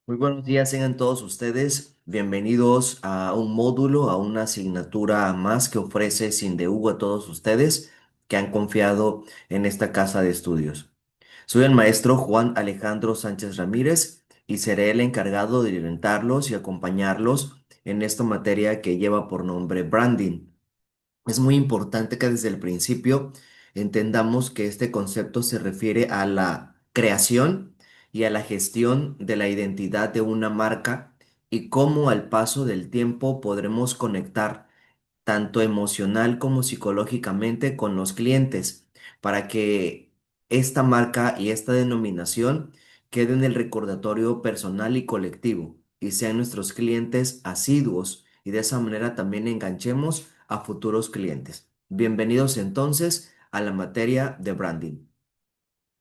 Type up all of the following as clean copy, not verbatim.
Muy buenos días, tengan todos ustedes. Bienvenidos a un módulo, a una asignatura más que ofrece Sindeugo a todos ustedes que han confiado en esta casa de estudios. Soy el maestro Juan Alejandro Sánchez Ramírez y seré el encargado de orientarlos y acompañarlos en esta materia que lleva por nombre branding. Es muy importante que desde el principio entendamos que este concepto se refiere a la creación y a la gestión de la identidad de una marca y cómo al paso del tiempo podremos conectar tanto emocional como psicológicamente con los clientes para que esta marca y esta denominación quede en el recordatorio personal y colectivo y sean nuestros clientes asiduos y de esa manera también enganchemos a futuros clientes. Bienvenidos entonces a la materia de branding.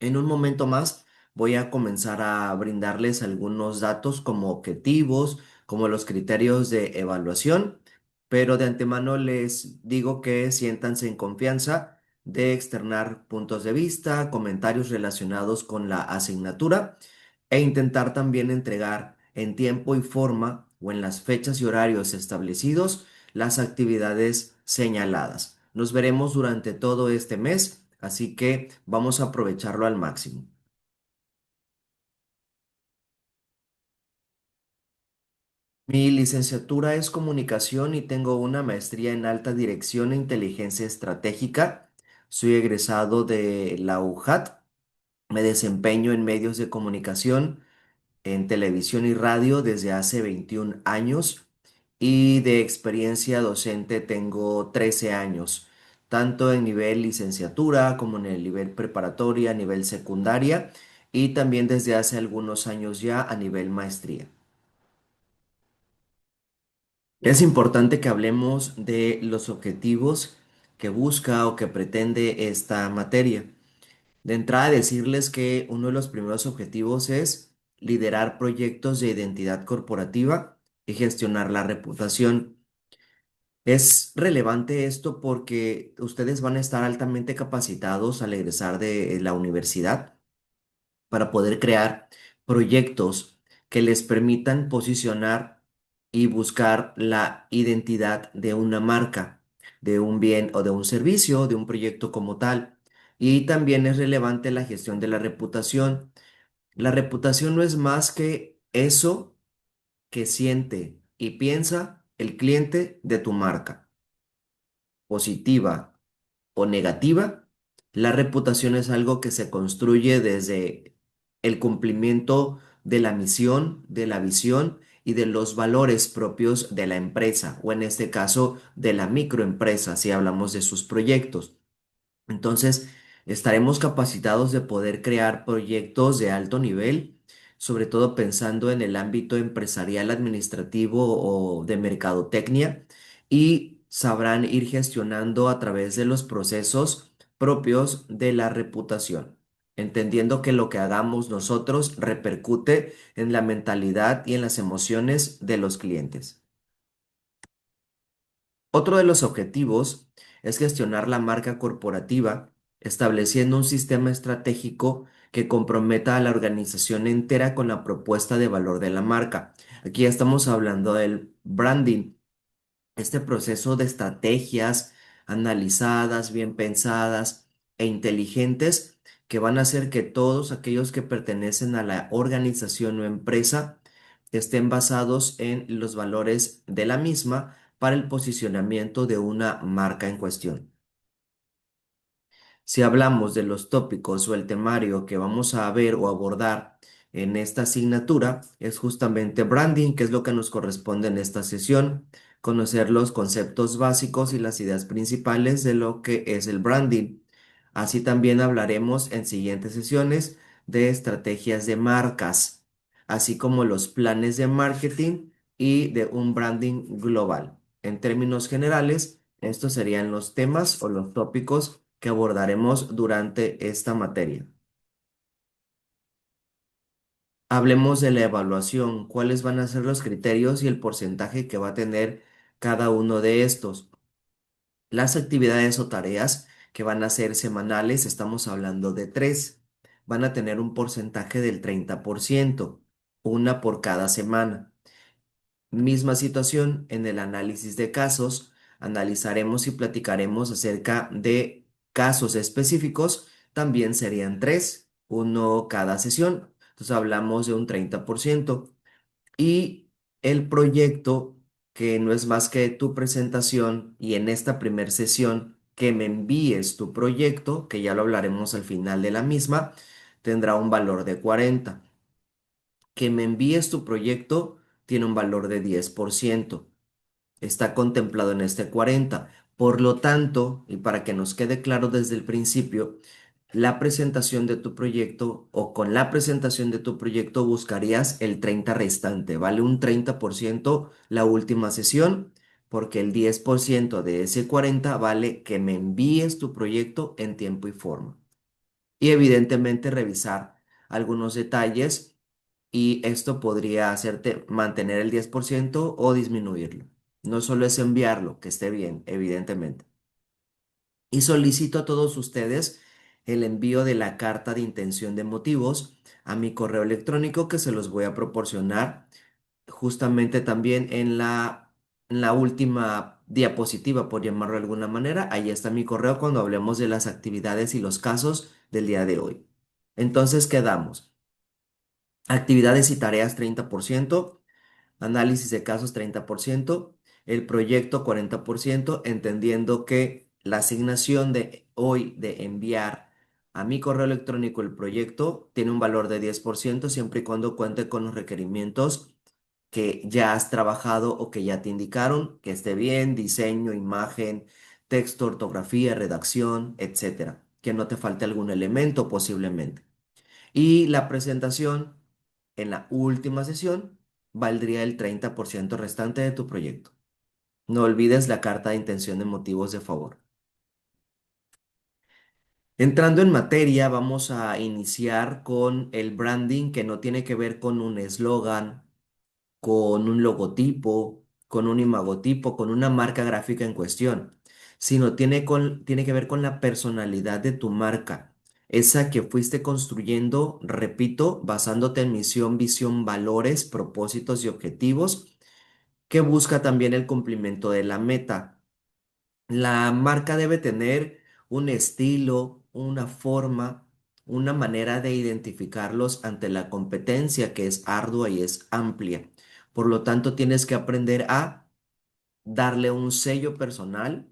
En un momento más voy a comenzar a brindarles algunos datos como objetivos, como los criterios de evaluación, pero de antemano les digo que siéntanse en confianza de externar puntos de vista, comentarios relacionados con la asignatura e intentar también entregar en tiempo y forma o en las fechas y horarios establecidos las actividades señaladas. Nos veremos durante todo este mes, así que vamos a aprovecharlo al máximo. Mi licenciatura es comunicación y tengo una maestría en alta dirección e inteligencia estratégica. Soy egresado de la UJAT. Me desempeño en medios de comunicación, en televisión y radio desde hace 21 años y de experiencia docente tengo 13 años, tanto en nivel licenciatura como en el nivel preparatoria, a nivel secundaria y también desde hace algunos años ya a nivel maestría. Es importante que hablemos de los objetivos que busca o que pretende esta materia. De entrada, decirles que uno de los primeros objetivos es liderar proyectos de identidad corporativa y gestionar la reputación. Es relevante esto porque ustedes van a estar altamente capacitados al egresar de la universidad para poder crear proyectos que les permitan posicionar y buscar la identidad de una marca, de un bien o de un servicio, de un proyecto como tal. Y también es relevante la gestión de la reputación. La reputación no es más que eso que siente y piensa el cliente de tu marca, positiva o negativa. La reputación es algo que se construye desde el cumplimiento de la misión, de la visión y de los valores propios de la empresa, o en este caso de la microempresa, si hablamos de sus proyectos. Entonces, estaremos capacitados de poder crear proyectos de alto nivel, sobre todo pensando en el ámbito empresarial, administrativo o de mercadotecnia, y sabrán ir gestionando a través de los procesos propios de la reputación, entendiendo que lo que hagamos nosotros repercute en la mentalidad y en las emociones de los clientes. Otro de los objetivos es gestionar la marca corporativa, estableciendo un sistema estratégico que comprometa a la organización entera con la propuesta de valor de la marca. Aquí ya estamos hablando del branding, este proceso de estrategias analizadas, bien pensadas e inteligentes que van a hacer que todos aquellos que pertenecen a la organización o empresa estén basados en los valores de la misma para el posicionamiento de una marca en cuestión. Si hablamos de los tópicos o el temario que vamos a ver o abordar en esta asignatura, es justamente branding, que es lo que nos corresponde en esta sesión, conocer los conceptos básicos y las ideas principales de lo que es el branding. Así también hablaremos en siguientes sesiones de estrategias de marcas, así como los planes de marketing y de un branding global. En términos generales, estos serían los temas o los tópicos que abordaremos durante esta materia. Hablemos de la evaluación, cuáles van a ser los criterios y el porcentaje que va a tener cada uno de estos. Las actividades o tareas que van a ser semanales, estamos hablando de tres, van a tener un porcentaje del 30%. una por cada semana. Misma situación en el análisis de casos, analizaremos y platicaremos acerca de casos específicos, también serían tres, uno cada sesión, entonces hablamos de un 30%. Y el proyecto, que no es más que tu presentación, y en esta primer sesión que me envíes tu proyecto, que ya lo hablaremos al final de la misma, tendrá un valor de 40. Que me envíes tu proyecto tiene un valor de 10%. Está contemplado en este 40. Por lo tanto, y para que nos quede claro desde el principio, la presentación de tu proyecto o con la presentación de tu proyecto buscarías el 30 restante. Vale un 30% la última sesión, porque el 10% de ese 40 vale que me envíes tu proyecto en tiempo y forma. Y evidentemente revisar algunos detalles, y esto podría hacerte mantener el 10% o disminuirlo. No solo es enviarlo, que esté bien, evidentemente. Y solicito a todos ustedes el envío de la carta de intención de motivos a mi correo electrónico, que se los voy a proporcionar justamente también en la última diapositiva, por llamarlo de alguna manera. Ahí está mi correo cuando hablemos de las actividades y los casos del día de hoy. Entonces quedamos. Actividades y tareas 30%, análisis de casos 30%, el proyecto 40%, entendiendo que la asignación de hoy de enviar a mi correo electrónico el proyecto tiene un valor de 10% siempre y cuando cuente con los requerimientos que ya has trabajado o que ya te indicaron, que esté bien, diseño, imagen, texto, ortografía, redacción, etcétera, que no te falte algún elemento posiblemente. Y la presentación en la última sesión valdría el 30% restante de tu proyecto. No olvides la carta de intención de motivos de favor. Entrando en materia, vamos a iniciar con el branding, que no tiene que ver con un eslogan, con un logotipo, con un imagotipo, con una marca gráfica en cuestión, sino tiene que ver con la personalidad de tu marca, esa que fuiste construyendo, repito, basándote en misión, visión, valores, propósitos y objetivos, que busca también el cumplimiento de la meta. La marca debe tener un estilo, una forma, una manera de identificarlos ante la competencia, que es ardua y es amplia. Por lo tanto, tienes que aprender a darle un sello personal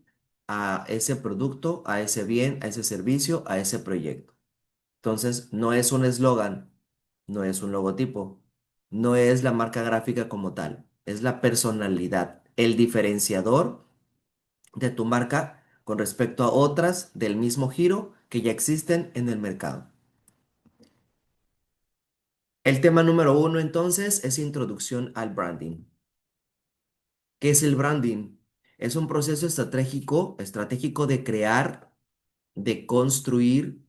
a ese producto, a ese bien, a ese servicio, a ese proyecto. Entonces, no es un eslogan, no es un logotipo, no es la marca gráfica como tal, es la personalidad, el diferenciador de tu marca con respecto a otras del mismo giro que ya existen en el mercado. El tema número uno entonces es introducción al branding. ¿Qué es el branding? Es un proceso estratégico de crear, de construir,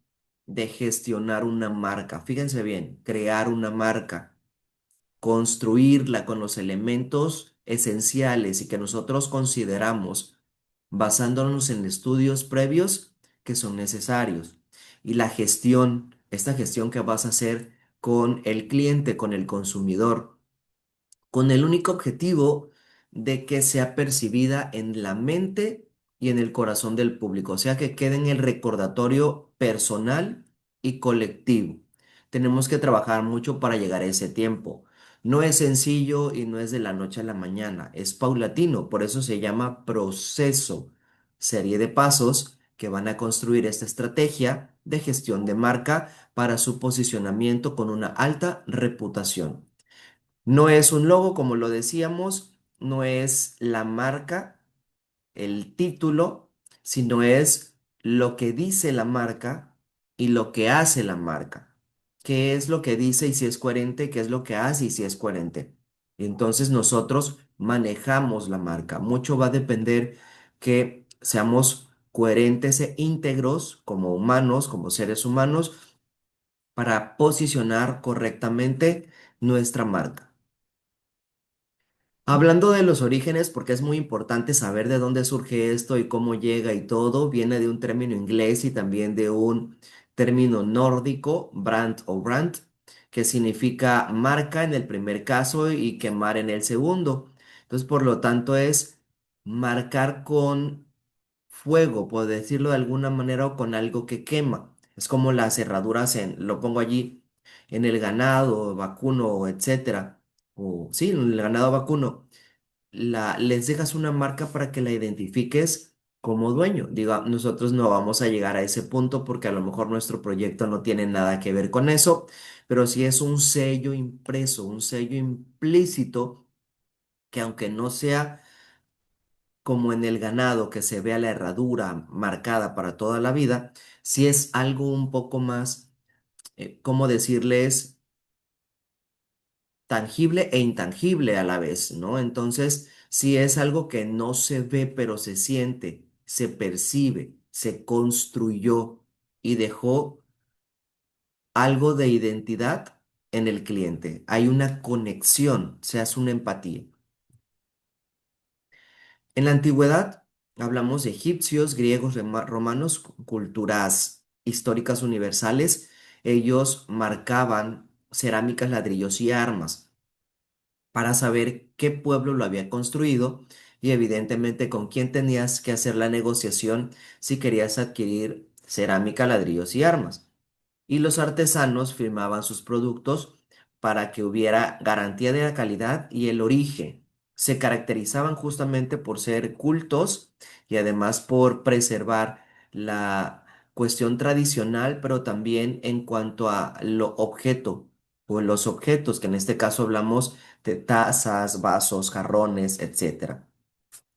de gestionar una marca. Fíjense bien, crear una marca, construirla con los elementos esenciales y que nosotros consideramos basándonos en estudios previos que son necesarios. Y la gestión, esta gestión que vas a hacer con el cliente, con el consumidor, con el único objetivo de que sea percibida en la mente y en el corazón del público, o sea, que quede en el recordatorio personal y colectivo. Tenemos que trabajar mucho para llegar a ese tiempo. No es sencillo y no es de la noche a la mañana, es paulatino, por eso se llama proceso, serie de pasos que van a construir esta estrategia de gestión de marca para su posicionamiento con una alta reputación. No es un logo, como lo decíamos, no es la marca, el título, sino es lo que dice la marca y lo que hace la marca. ¿Qué es lo que dice y si es coherente? ¿Qué es lo que hace y si es coherente? Y entonces nosotros manejamos la marca. Mucho va a depender que seamos coherentes e íntegros como humanos, como seres humanos, para posicionar correctamente nuestra marca. Hablando de los orígenes, porque es muy importante saber de dónde surge esto y cómo llega y todo, viene de un término inglés y también de un término nórdico, brand o brand, que significa marca en el primer caso y quemar en el segundo. Entonces, por lo tanto, es marcar con fuego, por decirlo de alguna manera, o con algo que quema. Es como las cerraduras lo pongo allí, en el ganado vacuno, etcétera. O sí, en el ganado vacuno les dejas una marca para que la identifiques como dueño. Diga, nosotros no vamos a llegar a ese punto porque a lo mejor nuestro proyecto no tiene nada que ver con eso, pero sí es un sello impreso, un sello implícito que aunque no sea como en el ganado que se vea la herradura marcada para toda la vida, sí es algo un poco más, ¿cómo decirles? Tangible e intangible a la vez, ¿no? Entonces, si es algo que no se ve, pero se siente, se percibe, se construyó y dejó algo de identidad en el cliente. Hay una conexión, se hace una empatía. En la antigüedad hablamos de egipcios, griegos, romanos, culturas históricas universales. Ellos marcaban cerámicas, ladrillos y armas para saber qué pueblo lo había construido y evidentemente con quién tenías que hacer la negociación si querías adquirir cerámica, ladrillos y armas. Y los artesanos firmaban sus productos para que hubiera garantía de la calidad y el origen. Se caracterizaban justamente por ser cultos y además por preservar la cuestión tradicional, pero también en cuanto a lo objeto o los objetos, que en este caso hablamos de tazas, vasos, jarrones, etcétera.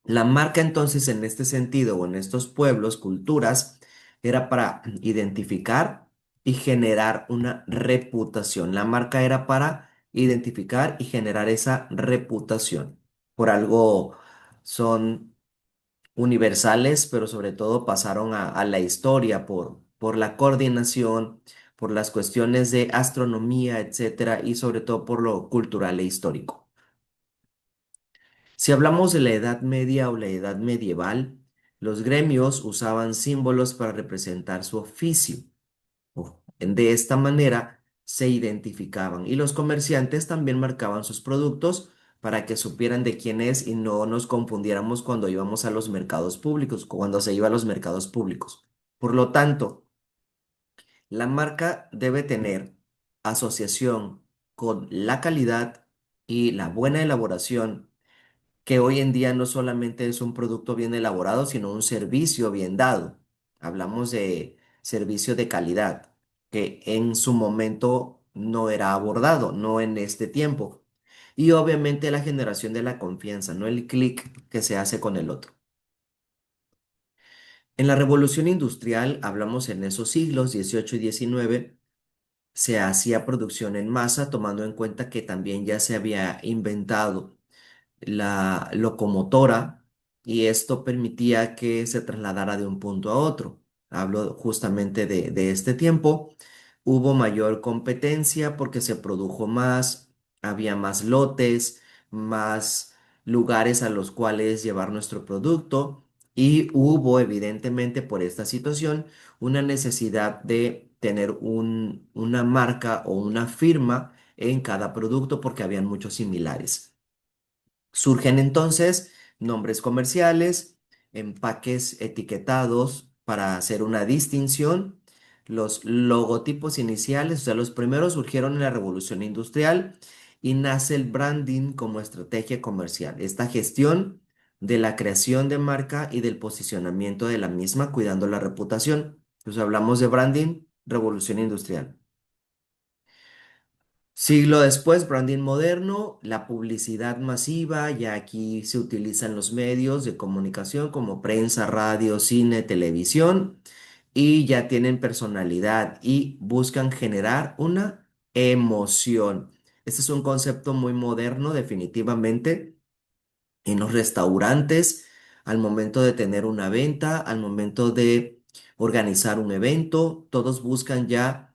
La marca entonces en este sentido o en estos pueblos, culturas, era para identificar y generar una reputación. La marca era para identificar y generar esa reputación. Por algo son universales, pero sobre todo pasaron a la historia por la coordinación, por las cuestiones de astronomía, etcétera, y sobre todo por lo cultural e histórico. Si hablamos de la Edad Media o la Edad Medieval, los gremios usaban símbolos para representar su oficio. De esta manera se identificaban y los comerciantes también marcaban sus productos para que supieran de quién es y no nos confundiéramos cuando íbamos a los mercados públicos, cuando se iba a los mercados públicos. Por lo tanto, la marca debe tener asociación con la calidad y la buena elaboración, que hoy en día no solamente es un producto bien elaborado, sino un servicio bien dado. Hablamos de servicio de calidad, que en su momento no era abordado, no en este tiempo. Y obviamente la generación de la confianza, no el clic que se hace con el otro. En la revolución industrial, hablamos en esos siglos 18 y 19, se hacía producción en masa, tomando en cuenta que también ya se había inventado la locomotora y esto permitía que se trasladara de un punto a otro. Hablo justamente de este tiempo. Hubo mayor competencia porque se produjo más, había más lotes, más lugares a los cuales llevar nuestro producto y hubo evidentemente por esta situación una necesidad de tener una marca o una firma en cada producto porque habían muchos similares. Surgen entonces nombres comerciales, empaques etiquetados para hacer una distinción, los logotipos iniciales, o sea, los primeros surgieron en la Revolución Industrial y nace el branding como estrategia comercial. Esta gestión de la creación de marca y del posicionamiento de la misma, cuidando la reputación. Entonces hablamos de branding, Revolución Industrial. Siglo después, branding moderno, la publicidad masiva, ya aquí se utilizan los medios de comunicación como prensa, radio, cine, televisión, y ya tienen personalidad y buscan generar una emoción. Este es un concepto muy moderno, definitivamente, en los restaurantes, al momento de tener una venta, al momento de organizar un evento, todos buscan ya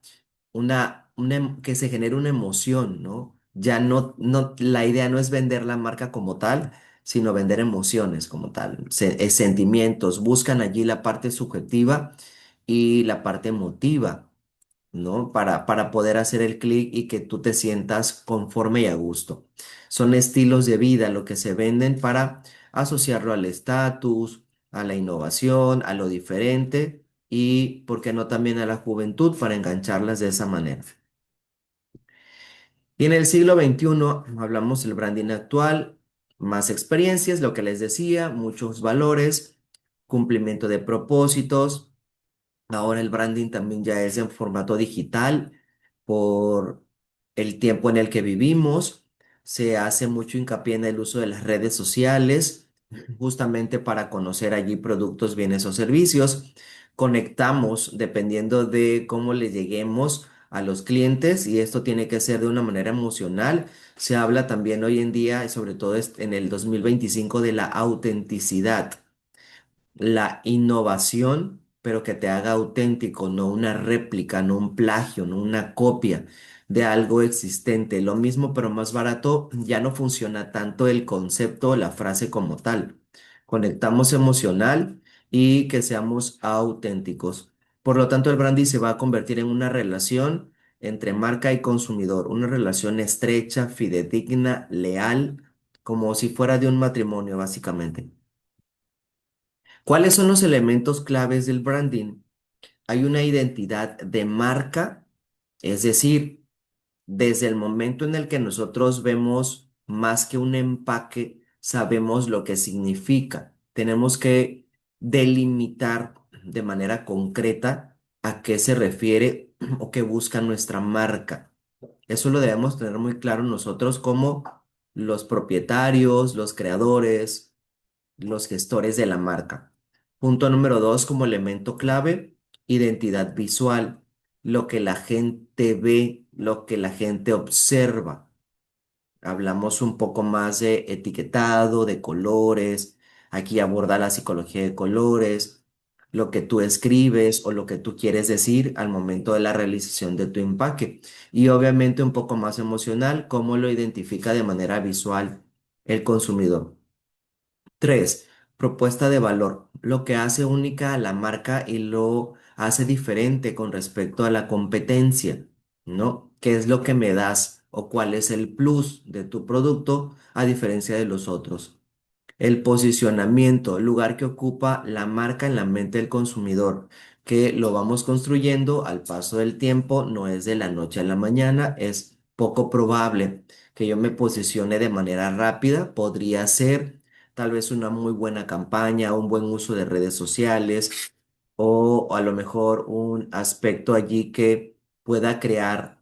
que se genere una emoción, ¿no? Ya la idea no es vender la marca como tal, sino vender emociones como tal, sentimientos, buscan allí la parte subjetiva y la parte emotiva. ¿no? Para poder hacer el clic y que tú te sientas conforme y a gusto. Son estilos de vida lo que se venden para asociarlo al estatus, a la innovación, a lo diferente y, ¿por qué no también a la juventud para engancharlas de esa manera? Y en el siglo XXI hablamos del branding actual, más experiencias, lo que les decía, muchos valores, cumplimiento de propósitos. Ahora el branding también ya es en formato digital por el tiempo en el que vivimos. Se hace mucho hincapié en el uso de las redes sociales, justamente para conocer allí productos, bienes o servicios. Conectamos dependiendo de cómo le lleguemos a los clientes y esto tiene que ser de una manera emocional. Se habla también hoy en día, y sobre todo en el 2025, de la autenticidad, la innovación, pero que te haga auténtico, no una réplica, no un plagio, no una copia de algo existente. Lo mismo, pero más barato, ya no funciona tanto el concepto o la frase como tal. Conectamos emocional y que seamos auténticos. Por lo tanto, el branding se va a convertir en una relación entre marca y consumidor, una relación estrecha, fidedigna, leal, como si fuera de un matrimonio, básicamente. ¿Cuáles son los elementos claves del branding? Hay una identidad de marca, es decir, desde el momento en el que nosotros vemos más que un empaque, sabemos lo que significa. Tenemos que delimitar de manera concreta a qué se refiere o qué busca nuestra marca. Eso lo debemos tener muy claro nosotros como los propietarios, los creadores, los gestores de la marca. Punto número dos, como elemento clave, identidad visual, lo que la gente ve, lo que la gente observa. Hablamos un poco más de etiquetado, de colores. Aquí aborda la psicología de colores, lo que tú escribes o lo que tú quieres decir al momento de la realización de tu empaque. Y obviamente un poco más emocional, cómo lo identifica de manera visual el consumidor. Tres, propuesta de valor, lo que hace única a la marca y lo hace diferente con respecto a la competencia, ¿no? ¿Qué es lo que me das o cuál es el plus de tu producto a diferencia de los otros? El posicionamiento, el lugar que ocupa la marca en la mente del consumidor, que lo vamos construyendo al paso del tiempo, no es de la noche a la mañana, es poco probable que yo me posicione de manera rápida, podría ser tal vez una muy buena campaña, un buen uso de redes sociales o a lo mejor un aspecto allí que pueda crear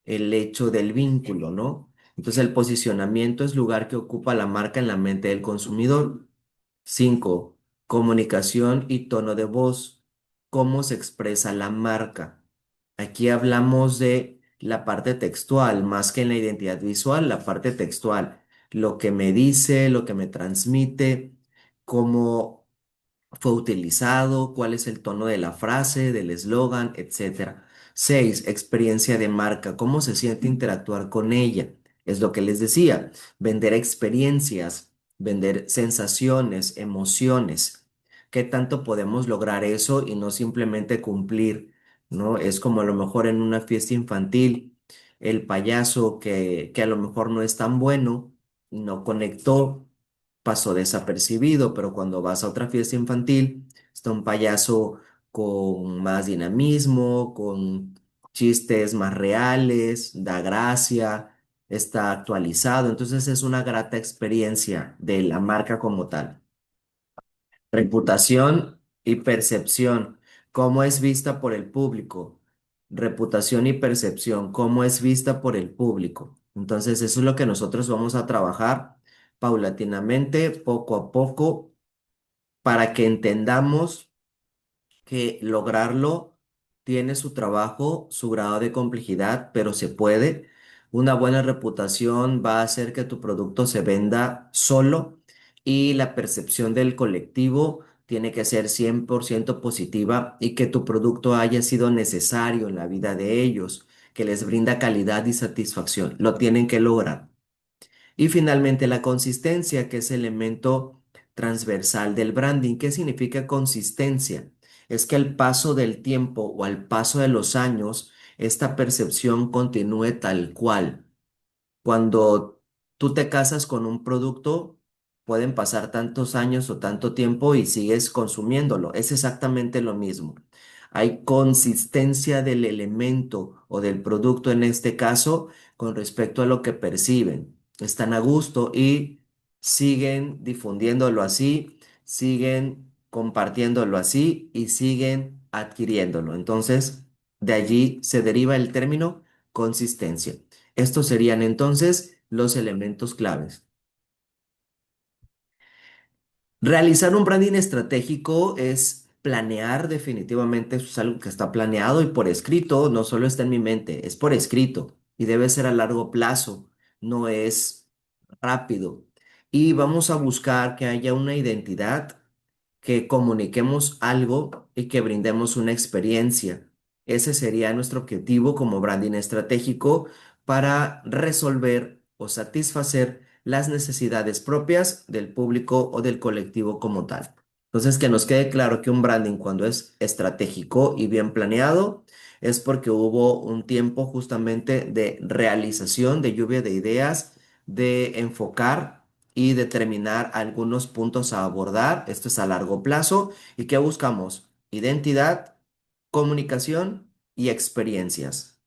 el hecho del vínculo, ¿no? Entonces el posicionamiento es lugar que ocupa la marca en la mente del consumidor. 5. Comunicación y tono de voz. ¿Cómo se expresa la marca? Aquí hablamos de la parte textual, más que en la identidad visual, la parte textual. Lo que me dice, lo que me transmite, cómo fue utilizado, cuál es el tono de la frase, del eslogan, etcétera. 6. Experiencia de marca. ¿Cómo se siente interactuar con ella? Es lo que les decía, vender experiencias, vender sensaciones, emociones. ¿Qué tanto podemos lograr eso y no simplemente cumplir, ¿no? Es como a lo mejor en una fiesta infantil, el payaso que a lo mejor no es tan bueno, no conectó, pasó desapercibido, pero cuando vas a otra fiesta infantil, está un payaso con más dinamismo, con chistes más reales, da gracia, está actualizado, entonces es una grata experiencia de la marca como tal. Reputación y percepción, ¿cómo es vista por el público? Reputación y percepción, ¿cómo es vista por el público? Entonces, eso es lo que nosotros vamos a trabajar paulatinamente, poco a poco, para que entendamos que lograrlo tiene su trabajo, su grado de complejidad, pero se puede. Una buena reputación va a hacer que tu producto se venda solo y la percepción del colectivo tiene que ser 100% positiva y que tu producto haya sido necesario en la vida de ellos, que les brinda calidad y satisfacción. Lo tienen que lograr. Y finalmente la consistencia, que es elemento transversal del branding. ¿Qué significa consistencia? Es que al paso del tiempo o al paso de los años, esta percepción continúe tal cual. Cuando tú te casas con un producto, pueden pasar tantos años o tanto tiempo y sigues consumiéndolo. Es exactamente lo mismo. Hay consistencia del elemento o del producto en este caso con respecto a lo que perciben. Están a gusto y siguen difundiéndolo así, siguen compartiéndolo así y siguen adquiriéndolo. Entonces, de allí se deriva el término consistencia. Estos serían entonces los elementos claves. Realizar un branding estratégico es planear definitivamente, eso es algo que está planeado y por escrito, no solo está en mi mente, es por escrito y debe ser a largo plazo, no es rápido. Y vamos a buscar que haya una identidad, que comuniquemos algo y que brindemos una experiencia. Ese sería nuestro objetivo como branding estratégico para resolver o satisfacer las necesidades propias del público o del colectivo como tal. Entonces, que nos quede claro que un branding cuando es estratégico y bien planeado es porque hubo un tiempo justamente de realización, de lluvia de ideas, de enfocar y determinar algunos puntos a abordar. Esto es a largo plazo. ¿Y qué buscamos? Identidad, comunicación y experiencias.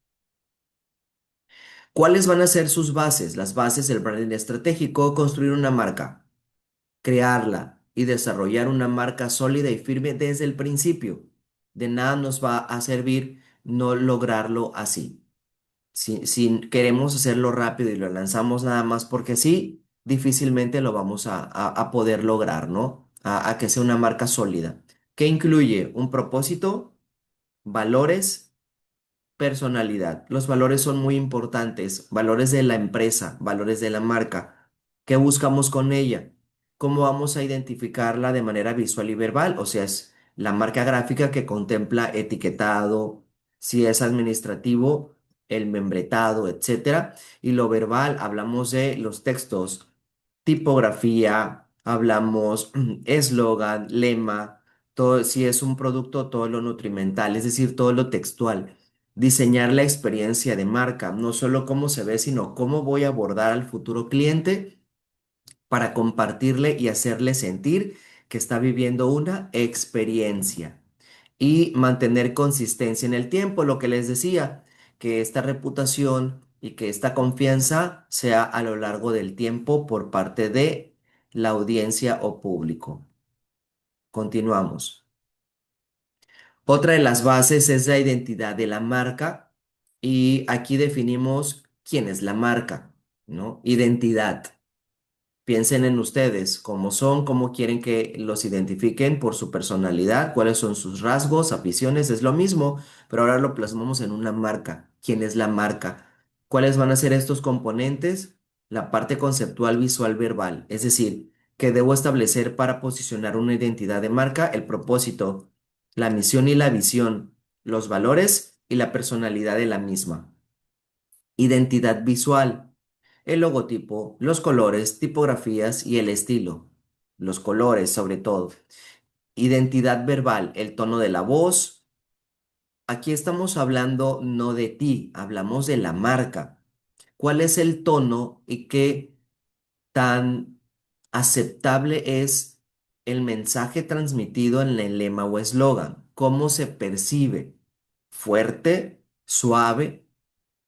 ¿Cuáles van a ser sus bases? Las bases del branding estratégico, construir una marca, crearla y desarrollar una marca sólida y firme desde el principio. De nada nos va a servir no lograrlo así. Si queremos hacerlo rápido y lo lanzamos nada más porque sí, difícilmente lo vamos a poder lograr, ¿no? A que sea una marca sólida. ¿Qué incluye? Un propósito, valores, personalidad. Los valores son muy importantes, valores de la empresa, valores de la marca. ¿Qué buscamos con ella? ¿Cómo vamos a identificarla de manera visual y verbal? O sea, es la marca gráfica que contempla etiquetado, si es administrativo, el membretado, etcétera. Y lo verbal, hablamos de los textos, tipografía, hablamos eslogan, lema, todo, si es un producto, todo lo nutrimental, es decir, todo lo textual. Diseñar la experiencia de marca, no solo cómo se ve, sino cómo voy a abordar al futuro cliente para compartirle y hacerle sentir que está viviendo una experiencia. Y mantener consistencia en el tiempo, lo que les decía, que esta reputación y que esta confianza sea a lo largo del tiempo por parte de la audiencia o público. Continuamos. Otra de las bases es la identidad de la marca y aquí definimos quién es la marca, ¿no? Identidad. Piensen en ustedes, cómo son, cómo quieren que los identifiquen por su personalidad, cuáles son sus rasgos, aficiones, es lo mismo, pero ahora lo plasmamos en una marca. ¿Quién es la marca? ¿Cuáles van a ser estos componentes? La parte conceptual, visual, verbal, es decir, que debo establecer para posicionar una identidad de marca, el propósito, la misión y la visión, los valores y la personalidad de la misma. Identidad visual, el logotipo, los colores, tipografías y el estilo. Los colores, sobre todo. Identidad verbal, el tono de la voz. Aquí estamos hablando no de ti, hablamos de la marca. ¿Cuál es el tono y qué tan aceptable es el mensaje transmitido en el lema o eslogan? ¿Cómo se percibe? ¿Fuerte? ¿Suave?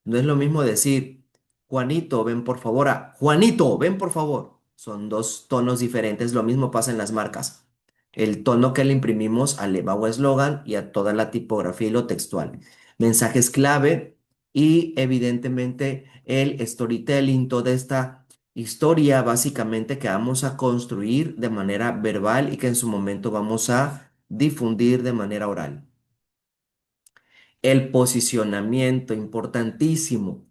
No es lo mismo decir, Juanito, ven por favor, a Juanito, ven por favor. Son dos tonos diferentes. Lo mismo pasa en las marcas. El tono que le imprimimos al lema o eslogan y a toda la tipografía y lo textual. Mensajes clave y evidentemente el storytelling, toda esta historia básicamente que vamos a construir de manera verbal y que en su momento vamos a difundir de manera oral. El posicionamiento, importantísimo,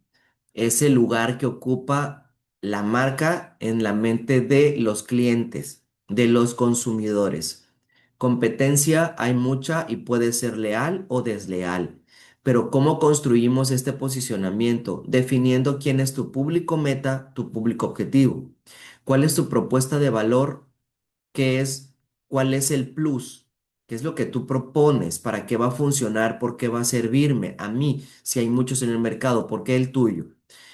es el lugar que ocupa la marca en la mente de los clientes, de los consumidores. Competencia hay mucha y puede ser leal o desleal, pero ¿cómo construimos este posicionamiento? Definiendo quién es tu público meta, tu público objetivo. ¿Cuál es tu propuesta de valor? ¿Qué es? ¿Cuál es el plus? ¿Qué es lo que tú propones? ¿Para qué va a funcionar? ¿Por qué va a servirme a mí? Si hay muchos en el mercado, ¿por qué el tuyo?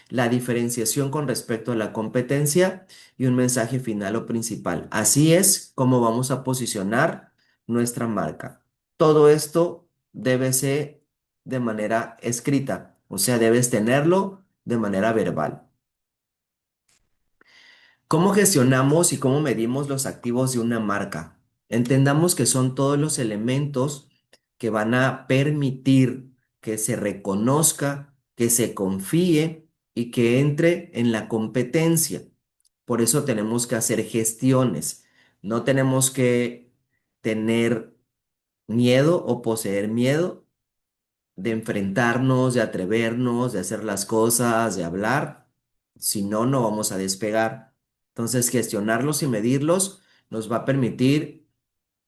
La diferenciación con respecto a la competencia y un mensaje final o principal. Así es como vamos a posicionar nuestra marca. Todo esto debe ser de manera escrita, o sea, debes tenerlo de manera verbal. ¿Cómo gestionamos y cómo medimos los activos de una marca? Entendamos que son todos los elementos que van a permitir que se reconozca, que se confíe y que entre en la competencia. Por eso tenemos que hacer gestiones. No tenemos que tener miedo o poseer miedo de enfrentarnos, de atrevernos, de hacer las cosas, de hablar. Si no, no vamos a despegar. Entonces, gestionarlos y medirlos nos va a permitir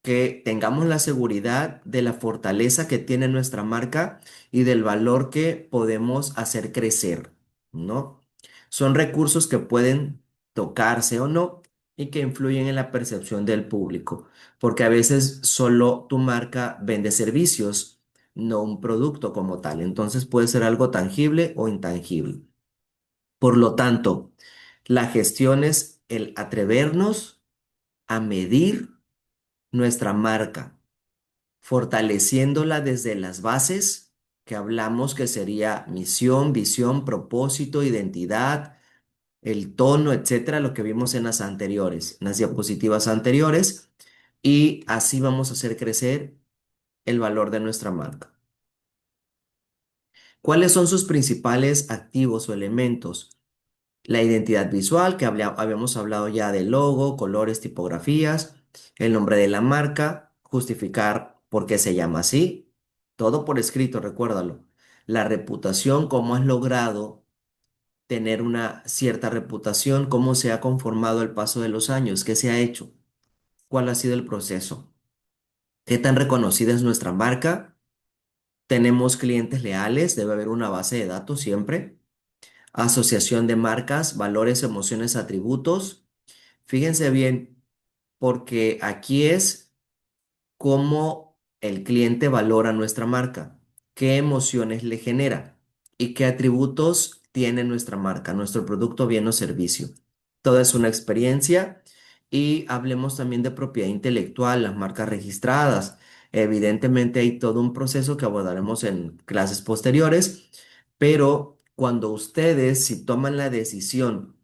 que tengamos la seguridad de la fortaleza que tiene nuestra marca y del valor que podemos hacer crecer, ¿no? Son recursos que pueden tocarse o no y que influyen en la percepción del público, porque a veces solo tu marca vende servicios, no un producto como tal. Entonces puede ser algo tangible o intangible. Por lo tanto, la gestión es el atrevernos a medir nuestra marca fortaleciéndola desde las bases que hablamos que sería misión, visión, propósito, identidad, el tono, etcétera, lo que vimos en las diapositivas anteriores, y así vamos a hacer crecer el valor de nuestra marca. ¿Cuáles son sus principales activos o elementos? La identidad visual, que habíamos hablado ya del logo, colores, tipografías, el nombre de la marca, justificar por qué se llama así, todo por escrito, recuérdalo. La reputación, cómo has logrado tener una cierta reputación, cómo se ha conformado el paso de los años, qué se ha hecho, cuál ha sido el proceso, qué tan reconocida es nuestra marca, tenemos clientes leales, debe haber una base de datos siempre, asociación de marcas, valores, emociones, atributos. Fíjense bien, porque aquí es cómo el cliente valora nuestra marca, qué emociones le genera y qué atributos tiene nuestra marca, nuestro producto, bien o servicio. Todo es una experiencia y hablemos también de propiedad intelectual, las marcas registradas. Evidentemente hay todo un proceso que abordaremos en clases posteriores, pero cuando ustedes, si toman la decisión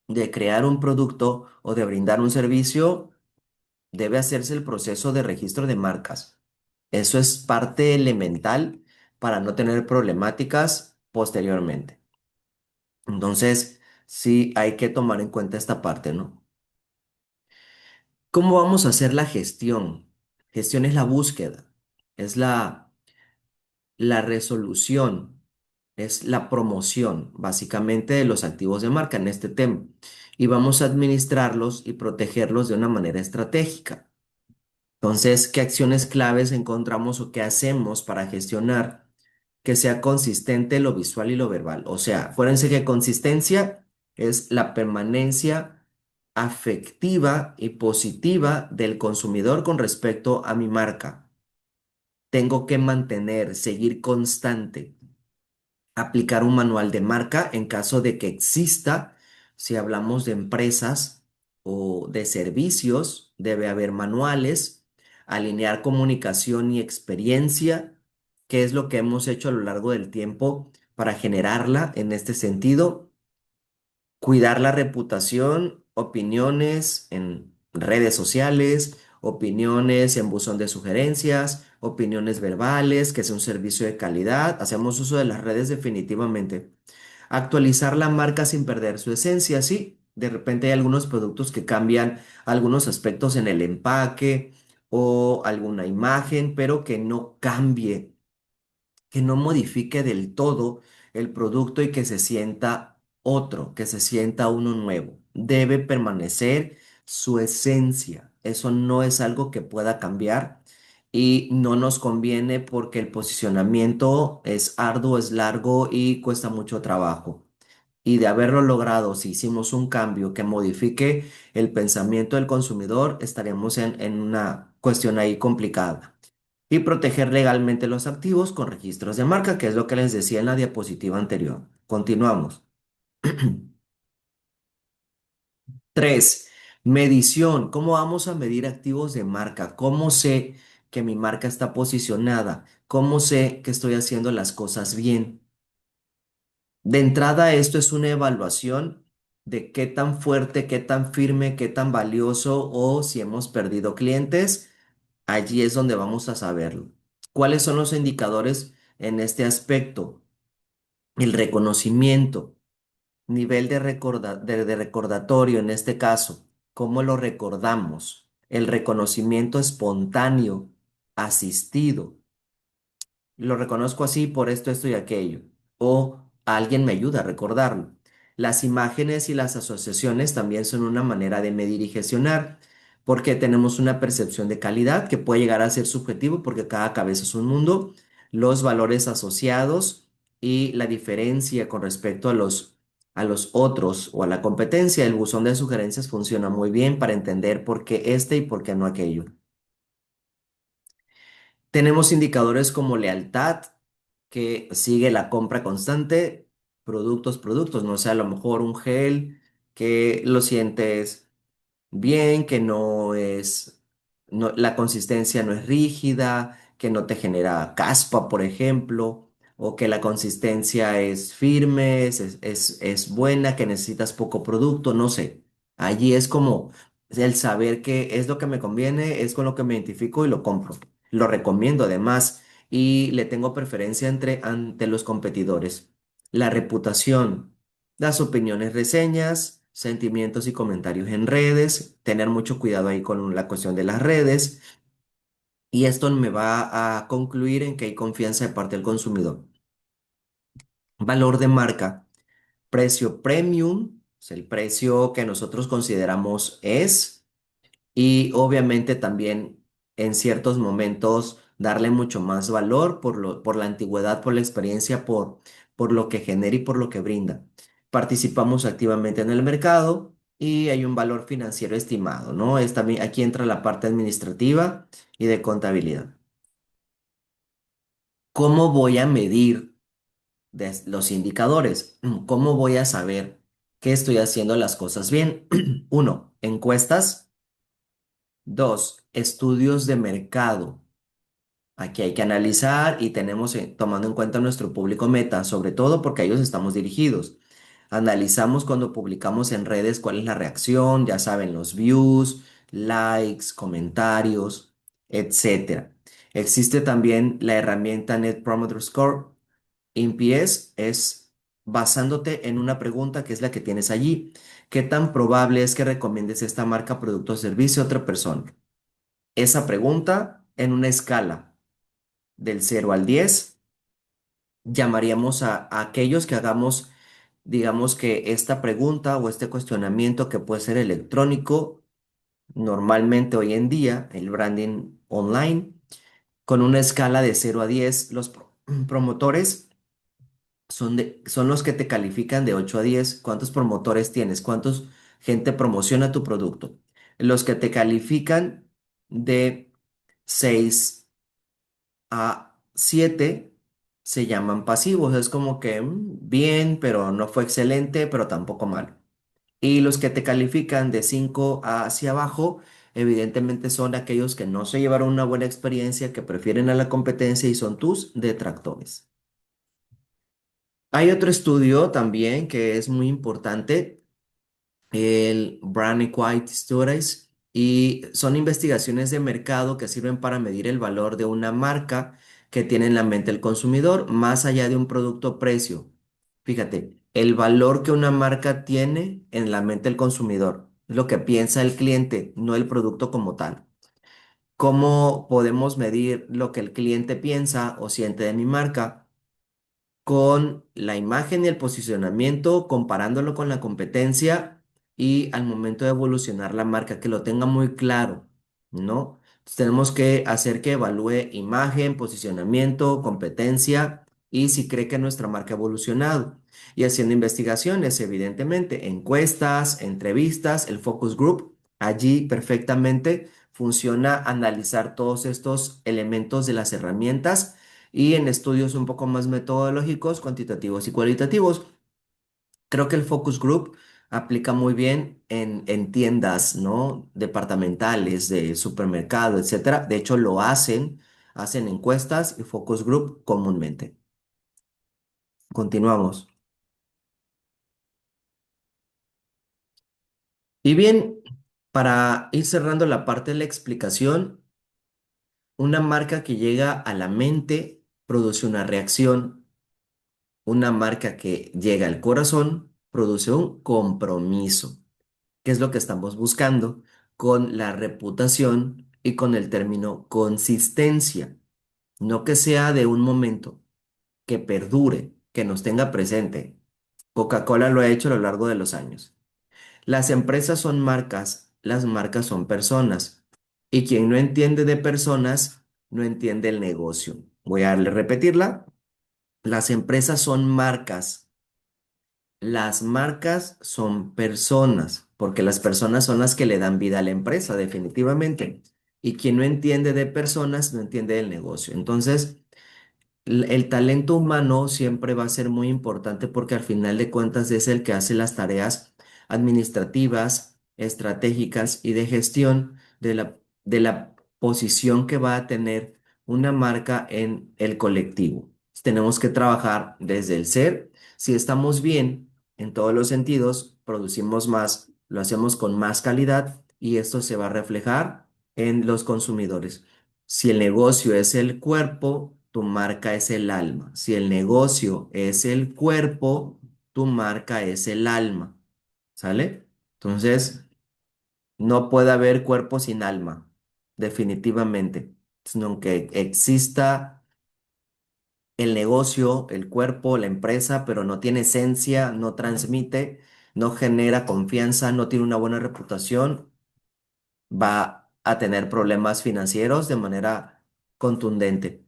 de crear un producto o de brindar un servicio, debe hacerse el proceso de registro de marcas. Eso es parte elemental para no tener problemáticas posteriormente. Entonces, sí hay que tomar en cuenta esta parte, ¿no? ¿Cómo vamos a hacer la gestión? Gestión es la búsqueda, es la resolución, es la promoción, básicamente, de los activos de marca en este tema. Y vamos a administrarlos y protegerlos de una manera estratégica. Entonces, ¿qué acciones claves encontramos o qué hacemos para gestionar que sea consistente lo visual y lo verbal? O sea, acuérdense que consistencia es la permanencia afectiva y positiva del consumidor con respecto a mi marca. Tengo que mantener, seguir constante, aplicar un manual de marca en caso de que exista. Si hablamos de empresas o de servicios, debe haber manuales, alinear comunicación y experiencia, que es lo que hemos hecho a lo largo del tiempo para generarla en este sentido, cuidar la reputación, opiniones en redes sociales, opiniones en buzón de sugerencias, opiniones verbales, que sea un servicio de calidad. Hacemos uso de las redes definitivamente. Actualizar la marca sin perder su esencia, sí. De repente hay algunos productos que cambian algunos aspectos en el empaque o alguna imagen, pero que no cambie, que no modifique del todo el producto y que se sienta otro, que se sienta uno nuevo. Debe permanecer su esencia. Eso no es algo que pueda cambiar y no nos conviene porque el posicionamiento es arduo, es largo y cuesta mucho trabajo. Y de haberlo logrado, si hicimos un cambio que modifique el pensamiento del consumidor, estaremos en una cuestión ahí complicada. Y proteger legalmente los activos con registros de marca, que es lo que les decía en la diapositiva anterior. Continuamos. 3. Medición. ¿Cómo vamos a medir activos de marca? ¿Cómo sé que mi marca está posicionada? ¿Cómo sé que estoy haciendo las cosas bien? De entrada, esto es una evaluación de qué tan fuerte, qué tan firme, qué tan valioso o si hemos perdido clientes. Allí es donde vamos a saberlo. ¿Cuáles son los indicadores en este aspecto? El reconocimiento, nivel de recordatorio en este caso, ¿cómo lo recordamos? El reconocimiento espontáneo, asistido. Lo reconozco así por esto y aquello. O alguien me ayuda a recordarlo. Las imágenes y las asociaciones también son una manera de medir y gestionar, porque tenemos una percepción de calidad que puede llegar a ser subjetivo porque cada cabeza es un mundo, los valores asociados y la diferencia con respecto a los otros o a la competencia. El buzón de sugerencias funciona muy bien para entender por qué este y por qué no aquello. Tenemos indicadores como lealtad, que sigue la compra constante, productos, no sé, a lo mejor un gel que lo sientes bien, que no es, la consistencia no es rígida, que no te genera caspa, por ejemplo, o que la consistencia es firme, es buena, que necesitas poco producto, no sé. Allí es como el saber que es lo que me conviene, es con lo que me identifico y lo compro. Lo recomiendo además y le tengo preferencia ante los competidores. La reputación, las opiniones, reseñas, sentimientos y comentarios en redes, tener mucho cuidado ahí con la cuestión de las redes. Y esto me va a concluir en que hay confianza de parte del consumidor. Valor de marca, precio premium, es el precio que nosotros consideramos es. Y obviamente también en ciertos momentos darle mucho más valor por la antigüedad, por la experiencia, por lo que genera y por lo que brinda. Participamos activamente en el mercado y hay un valor financiero estimado, ¿no? Es también, aquí entra la parte administrativa y de contabilidad. ¿Cómo voy a medir los indicadores? ¿Cómo voy a saber que estoy haciendo las cosas bien? Uno, encuestas. Dos, estudios de mercado. Aquí hay que analizar y tenemos, tomando en cuenta nuestro público meta, sobre todo porque a ellos estamos dirigidos. Analizamos cuando publicamos en redes cuál es la reacción, ya saben, los views, likes, comentarios, etcétera. Existe también la herramienta Net Promoter Score. NPS es basándote en una pregunta que es la que tienes allí. ¿Qué tan probable es que recomiendes esta marca, producto o servicio a otra persona? Esa pregunta en una escala del 0 al 10, llamaríamos a aquellos que hagamos, digamos que esta pregunta o este cuestionamiento que puede ser electrónico, normalmente hoy en día, el branding online, con una escala de 0 a 10, los promotores son los que te califican de 8 a 10. ¿Cuántos promotores tienes? ¿Cuántos gente promociona tu producto? Los que te califican de 6 a 7 se llaman pasivos. Es como que bien, pero no fue excelente, pero tampoco malo. Y los que te califican de 5 hacia abajo, evidentemente son aquellos que no se llevaron una buena experiencia, que prefieren a la competencia y son tus detractores. Hay otro estudio también que es muy importante, el Brand Equity Studies, y son investigaciones de mercado que sirven para medir el valor de una marca que tiene en la mente el consumidor, más allá de un producto o precio. Fíjate, el valor que una marca tiene en la mente del consumidor, es lo que piensa el cliente, no el producto como tal. ¿Cómo podemos medir lo que el cliente piensa o siente de mi marca? Con la imagen y el posicionamiento, comparándolo con la competencia y al momento de evolucionar la marca, que lo tenga muy claro, ¿no? Entonces, tenemos que hacer que evalúe imagen, posicionamiento, competencia y si cree que nuestra marca ha evolucionado. Y haciendo investigaciones, evidentemente, encuestas, entrevistas, el focus group, allí perfectamente funciona analizar todos estos elementos de las herramientas y en estudios un poco más metodológicos, cuantitativos y cualitativos. Creo que el focus group aplica muy bien en tiendas, ¿no? Departamentales, de supermercado, etcétera. De hecho, hacen encuestas y focus group comúnmente. Continuamos. Y bien, para ir cerrando la parte de la explicación, una marca que llega a la mente produce una reacción. Una marca que llega al corazón produce un compromiso. ¿Qué es lo que estamos buscando con la reputación y con el término consistencia? No que sea de un momento, que perdure, que nos tenga presente. Coca-Cola lo ha hecho a lo largo de los años. Las empresas son marcas, las marcas son personas. Y quien no entiende de personas, no entiende el negocio. Voy a repetirla. Las empresas son marcas. Las marcas son personas, porque las personas son las que le dan vida a la empresa, definitivamente. Y quien no entiende de personas, no entiende del negocio. Entonces, el talento humano siempre va a ser muy importante porque al final de cuentas es el que hace las tareas administrativas, estratégicas y de gestión de la posición que va a tener una marca en el colectivo. Tenemos que trabajar desde el ser. Si estamos bien en todos los sentidos, producimos más, lo hacemos con más calidad y esto se va a reflejar en los consumidores. Si el negocio es el cuerpo, tu marca es el alma. Si el negocio es el cuerpo, tu marca es el alma. ¿Sale? Entonces, no puede haber cuerpo sin alma, definitivamente. Sino que exista el negocio, el cuerpo, la empresa, pero no tiene esencia, no transmite, no genera confianza, no tiene una buena reputación, va a tener problemas financieros de manera contundente.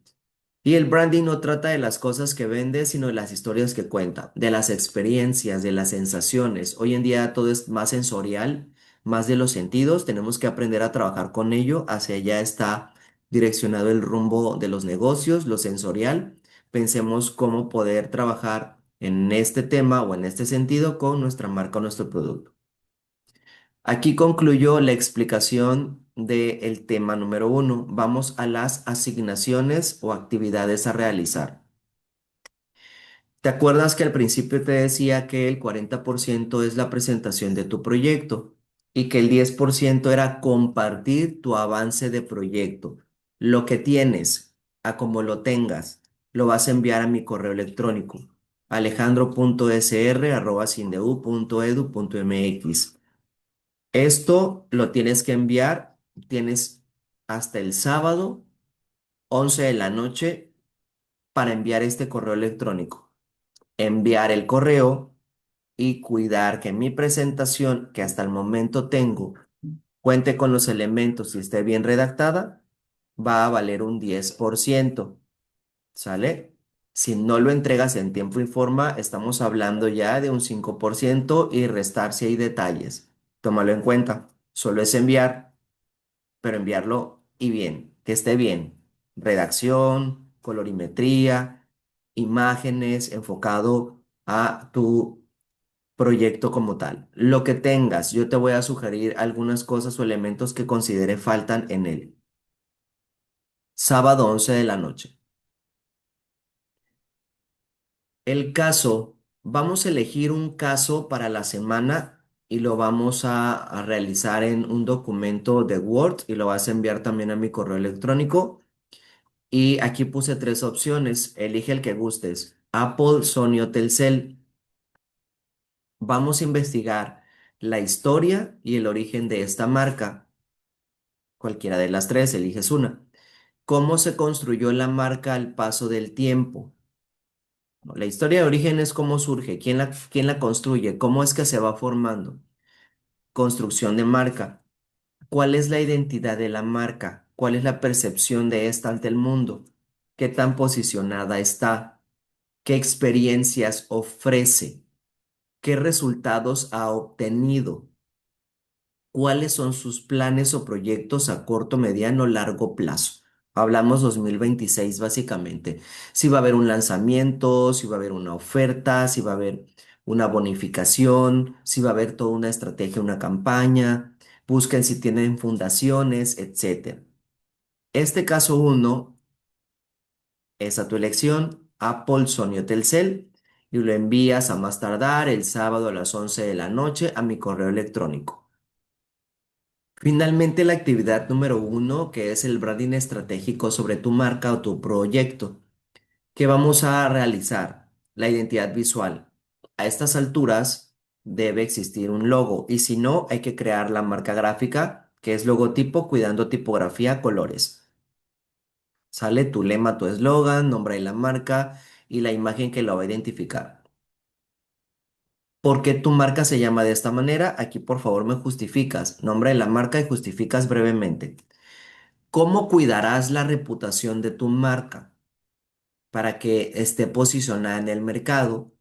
Y el branding no trata de las cosas que vende, sino de las historias que cuenta, de las experiencias, de las sensaciones. Hoy en día todo es más sensorial, más de los sentidos. Tenemos que aprender a trabajar con ello. Hacia allá está direccionado el rumbo de los negocios, lo sensorial. Pensemos cómo poder trabajar en este tema o en este sentido con nuestra marca o nuestro producto. Aquí concluyó la explicación del tema número uno. Vamos a las asignaciones o actividades a realizar. ¿Te acuerdas que al principio te decía que el 40% es la presentación de tu proyecto y que el 10% era compartir tu avance de proyecto? Lo que tienes, a como lo tengas, lo vas a enviar a mi correo electrónico alejandro.sr@sindeu.edu.mx. Esto lo tienes que enviar, tienes hasta el sábado 11 de la noche para enviar este correo electrónico. Enviar el correo y cuidar que mi presentación, que hasta el momento tengo, cuente con los elementos y esté bien redactada, va a valer un 10%. ¿Sale? Si no lo entregas en tiempo y forma, estamos hablando ya de un 5% y restar si hay detalles. Tómalo en cuenta. Solo es enviar, pero enviarlo y bien, que esté bien. Redacción, colorimetría, imágenes, enfocado a tu proyecto como tal. Lo que tengas, yo te voy a sugerir algunas cosas o elementos que considere faltan en él. Sábado 11 de la noche. El caso, vamos a elegir un caso para la semana y lo vamos a realizar en un documento de Word y lo vas a enviar también a mi correo electrónico. Y aquí puse tres opciones. Elige el que gustes. Apple, Sony o Telcel. Vamos a investigar la historia y el origen de esta marca. Cualquiera de las tres, eliges una. ¿Cómo se construyó la marca al paso del tiempo? ¿No? La historia de origen es cómo surge, quién la construye, cómo es que se va formando. Construcción de marca. ¿Cuál es la identidad de la marca? ¿Cuál es la percepción de esta ante el mundo? ¿Qué tan posicionada está? ¿Qué experiencias ofrece? ¿Qué resultados ha obtenido? cuáles son sus planes o proyectos a corto, mediano, largo plazo. Hablamos 2026 básicamente. Si va a haber un lanzamiento, si va a haber una oferta, si va a haber una bonificación, si va a haber toda una estrategia, una campaña. Busquen si tienen fundaciones, etcétera. Este caso uno es a tu elección, Apple, Sony o Telcel, y lo envías a más tardar el sábado a las 11 de la noche a mi correo electrónico. Finalmente, la actividad número uno, que es el branding estratégico sobre tu marca o tu proyecto, que vamos a realizar, la identidad visual. A estas alturas debe existir un logo y si no, hay que crear la marca gráfica, que es logotipo cuidando tipografía, colores. Sale tu lema, tu eslogan, nombre de la marca y la imagen que lo va a identificar. ¿Por qué tu marca se llama de esta manera? Aquí por favor me justificas. Nombre de la marca y justificas brevemente. ¿Cómo cuidarás la reputación de tu marca para que esté posicionada en el mercado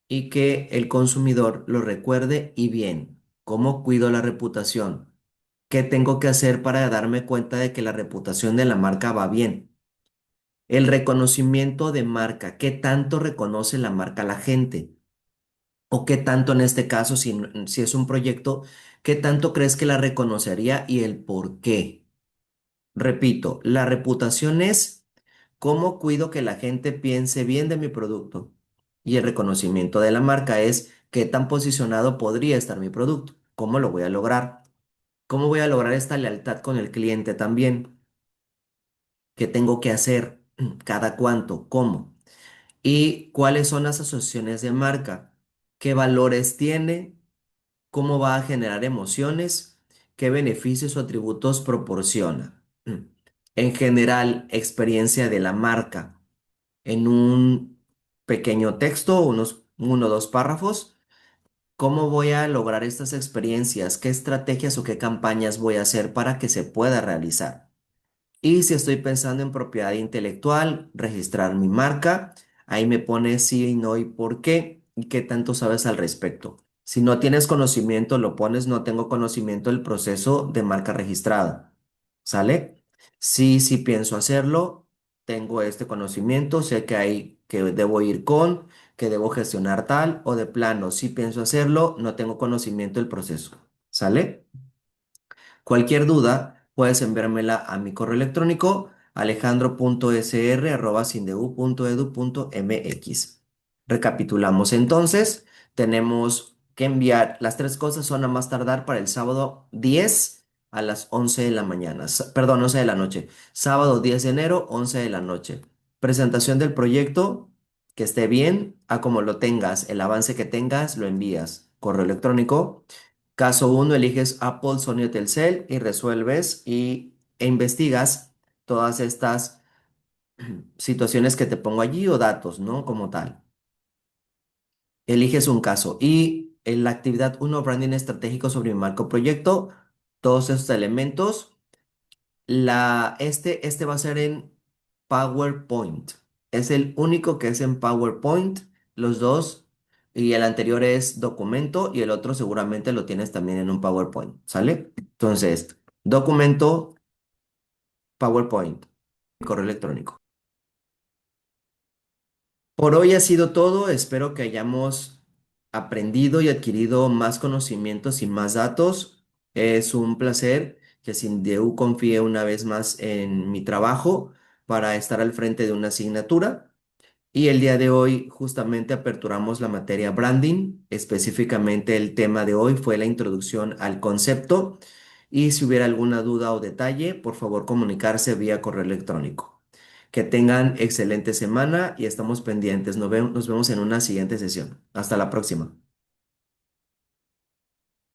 y que el consumidor lo recuerde y bien? ¿Cómo cuido la reputación? ¿Qué tengo que hacer para darme cuenta de que la reputación de la marca va bien? El reconocimiento de marca, ¿qué tanto reconoce la marca a la gente? ¿O qué tanto en este caso, si es un proyecto, qué tanto crees que la reconocería y el por qué? Repito, la reputación es cómo cuido que la gente piense bien de mi producto. Y el reconocimiento de la marca es qué tan posicionado podría estar mi producto. ¿Cómo lo voy a lograr? ¿Cómo voy a lograr esta lealtad con el cliente también? ¿Qué tengo que hacer? ¿Cada cuánto? ¿Cómo? ¿Y cuáles son las asociaciones de marca? ¿Qué valores tiene? ¿Cómo va a generar emociones? ¿Qué beneficios o atributos proporciona? En general, experiencia de la marca en un pequeño texto, unos uno o dos párrafos. ¿Cómo voy a lograr estas experiencias? ¿Qué estrategias o qué campañas voy a hacer para que se pueda realizar? Y si estoy pensando en propiedad intelectual, registrar mi marca, ahí me pone sí y no y por qué y qué tanto sabes al respecto. Si no tienes conocimiento, lo pones no tengo conocimiento del proceso de marca registrada. ¿Sale? Sí, sí pienso hacerlo, tengo este conocimiento, sé que hay que debo ir con, que debo gestionar tal o de plano, sí pienso hacerlo, no tengo conocimiento del proceso. ¿Sale? Cualquier duda, puedes enviármela a mi correo electrónico alejandro.sr@sindeu.edu.mx. Recapitulamos entonces, tenemos que enviar, las tres cosas son a más tardar para el sábado 10 a las 11 de la mañana, perdón, 11 de la noche, sábado 10 de enero, 11 de la noche. Presentación del proyecto, que esté bien, a como lo tengas, el avance que tengas, lo envías. Correo electrónico. Caso uno, eliges Apple, Sony o Telcel y resuelves e investigas todas estas situaciones que te pongo allí o datos, ¿no? Como tal. Eliges un caso y en la actividad uno, branding estratégico sobre mi marco proyecto, todos estos elementos. Este va a ser en PowerPoint. Es el único que es en PowerPoint. Los dos. Y el anterior es documento y el otro seguramente lo tienes también en un PowerPoint. ¿Sale? Entonces, documento, PowerPoint, correo electrónico. Por hoy ha sido todo. Espero que hayamos aprendido y adquirido más conocimientos y más datos. Es un placer que Sindeu confíe una vez más en mi trabajo para estar al frente de una asignatura. Y el día de hoy justamente aperturamos la materia branding. Específicamente el tema de hoy fue la introducción al concepto. Y si hubiera alguna duda o detalle, por favor comunicarse vía correo electrónico. Que tengan excelente semana y estamos pendientes. Nos vemos en una siguiente sesión. Hasta la próxima.